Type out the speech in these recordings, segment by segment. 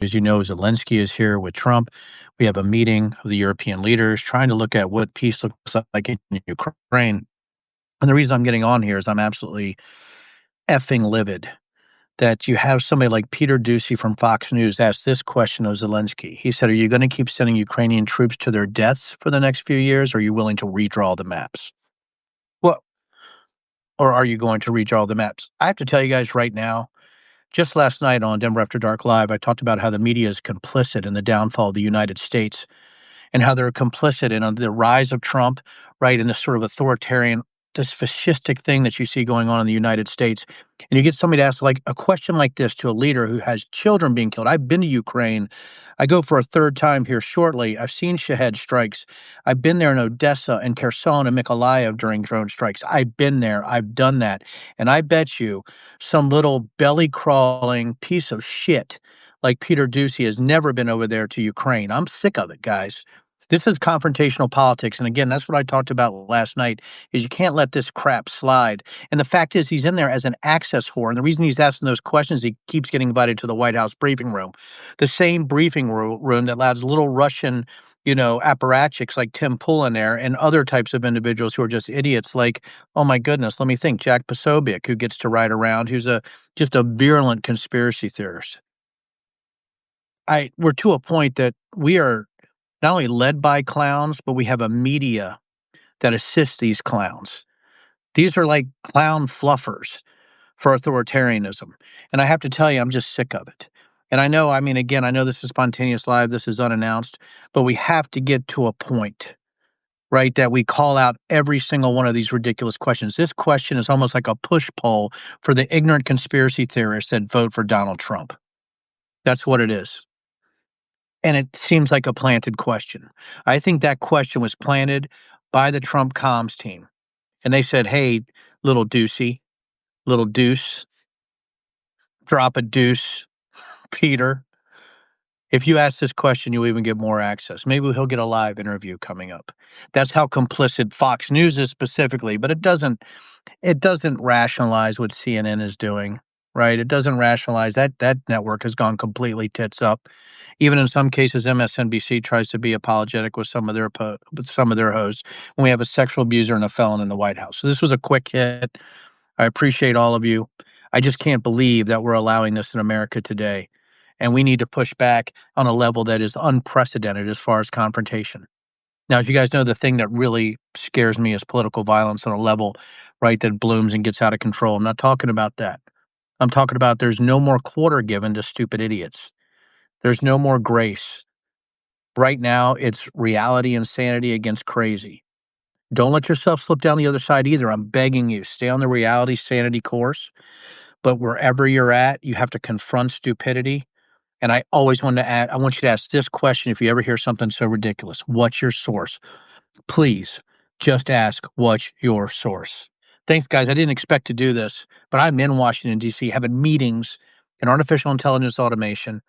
As you know, Zelensky is here with Trump. We have a meeting of the European leaders trying to look at what peace looks like in Ukraine. And the reason I'm getting on here is I'm absolutely effing livid that you have somebody like Peter Doocy from Fox News ask this question of Zelensky. He said, "Are you going to keep sending Ukrainian troops to their deaths for the next few years, or are you willing to redraw the maps?" Well, or are you going to redraw the maps? I have to tell you guys right now, just last night on Denver After Dark Live, I talked about how the media is complicit in the downfall of the United States and how they're complicit in the rise of Trump, right, and this sort of authoritarian, this fascistic thing that you see going on in the United States. And you get somebody to ask like a question like this to a leader who has children being killed. I've been to Ukraine. I go for a third time here shortly. I've seen Shahed strikes. I've been there in Odessa and Kherson and Mykolaiv during drone strikes. I've been there. I've done that. And I bet you some little belly crawling piece of shit like Peter Doocy has never been over there to Ukraine. I'm sick of it, guys. This is confrontational politics, and again, that's what I talked about last night, is you can't let this crap slide, and the fact is he's in there as an access whore, and the reason he's asking those questions, he keeps getting invited to the White House briefing room, the same briefing room that allows little Russian, apparatchiks like Tim Pool in there and other types of individuals who are just idiots like, oh my goodness, let me think, Jack Posobiec, who gets to ride around, who's just a virulent conspiracy theorist. We're to a point that we are not only led by clowns, but we have a media that assists these clowns. These are like clown fluffers for authoritarianism. And I have to tell you, I'm just sick of it. And I know, I mean, again, I know this is spontaneous live, this is unannounced, but we have to get to a point, right, that we call out every single one of these ridiculous questions. This question is almost like a push poll for the ignorant conspiracy theorists that vote for Donald Trump. That's what it is. And it seems like a planted question. I think that question was planted by the Trump comms team. And they said, hey, little Doocy, little deuce, drop a deuce, Peter. If you ask this question, you'll even get more access. Maybe he'll get a live interview coming up. That's how complicit Fox News is specifically, but it doesn't rationalize what CNN is doing, right? It doesn't rationalize that network has gone completely tits up. Even in some cases, MSNBC tries to be apologetic with some of their hosts when we have a sexual abuser and a felon in the White House. So this was a quick hit. I appreciate all of you. I just can't believe that we're allowing this in America today. And we need to push back on a level that is unprecedented as far as confrontation. Now, as you guys know, the thing that really scares me is political violence on a level, right, that blooms and gets out of control. I'm not talking about that. I'm talking about there's no more quarter given to stupid idiots. There's no more grace. Right now, it's reality insanity against crazy. Don't let yourself slip down the other side either. I'm begging you, stay on the reality sanity course. But wherever you're at, you have to confront stupidity. And I always want to add, I want you to ask this question if you ever hear something so ridiculous. What's your source? Please just ask, what's your source? Thanks, guys. I didn't expect to do this, but I'm in Washington, D.C., having meetings in artificial intelligence automation,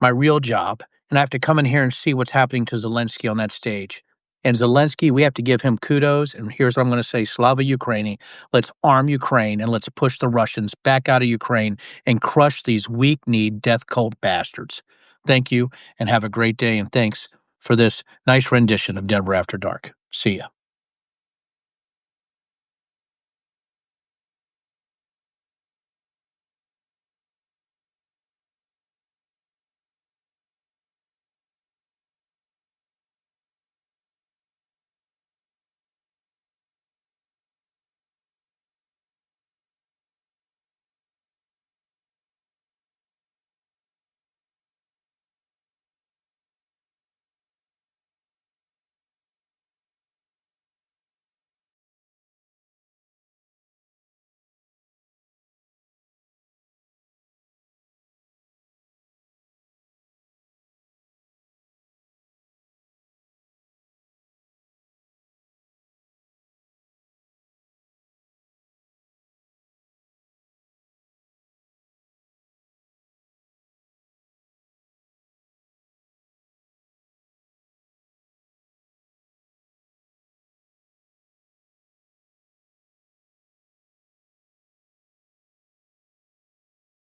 my real job, and I have to come in here and see what's happening to Zelensky on that stage. And Zelensky, we have to give him kudos. And here's what I'm going to say, Slava Ukraini. Let's arm Ukraine and let's push the Russians back out of Ukraine and crush these weak-kneed death cult bastards. Thank you and have a great day. And thanks for this nice rendition of Denver After Dark. See ya.